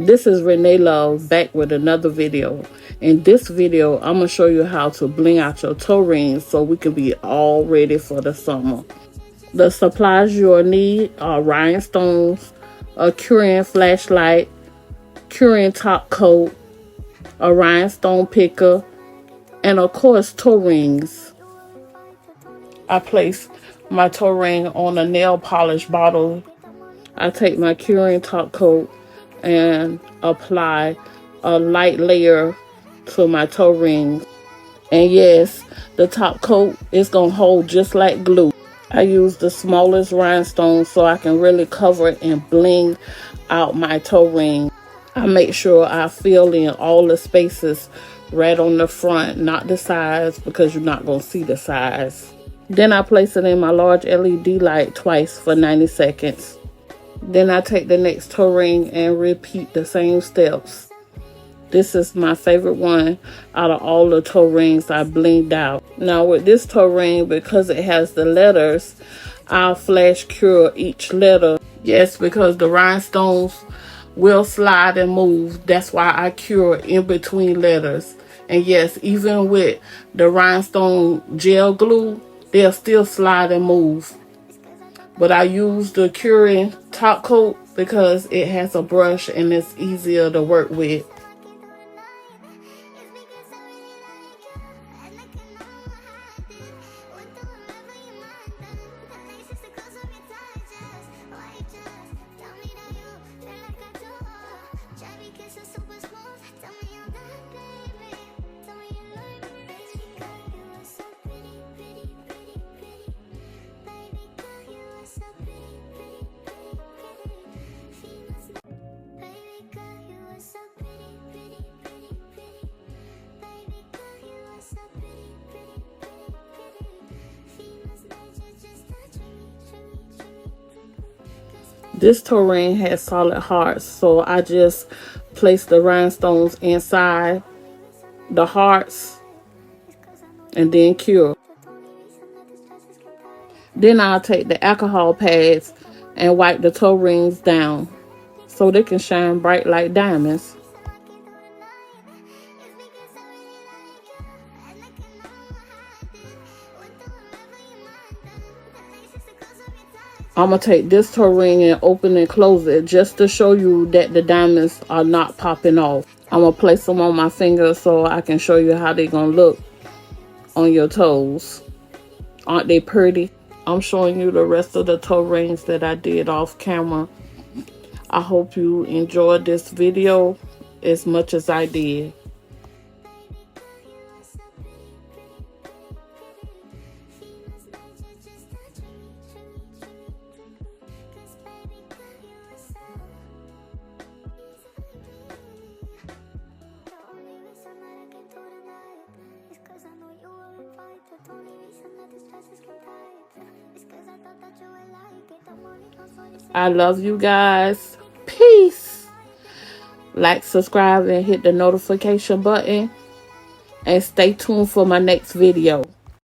This is Renee Love back with another video. In this video, I'm going to show you how to bling out your toe rings so we can be all ready for the summer. The supplies you'll need are rhinestones, a curing flashlight, curing top coat, a rhinestone picker, and of course toe rings. I place my toe ring on a nail polish bottle. I take my curing top coat and apply a light layer to my toe ring. And yes, the top coat is going to hold just like glue. I use the smallest rhinestone so I can really cover it and bling out my toe ring. I make sure I fill in all the spaces right on the front, not the sides, because you're not going to see the sides. Then I place it in my large LED light twice for 90 seconds. Then I take the next toe ring and repeat the same steps. This is my favorite one out of all the toe rings I blinged out. Now with this toe ring, because it has the letters, I'll flash cure each letter. Yes, because the rhinestones will slide and move. That's why I cure in between letters. And yes, even with the rhinestone gel glue, they'll still slide and move. But I use the curing top coat because it has a brush and it's easier to work with. This toe ring has solid hearts, so I just place the rhinestones inside the hearts and then cure. Then I'll take the alcohol pads and wipe the toe rings down so they can shine bright like diamonds. I'm going to take this toe ring and open and close it just to show you that the diamonds are not popping off. I'm going to place them on my finger so I can show you how they're going to look on your toes. Aren't they pretty? I'm showing you the rest of the toe rings that I did off camera. I hope you enjoyed this video as much as I did. I love you guys. Peace. Like, subscribe, and hit the notification button. And stay tuned for my next video.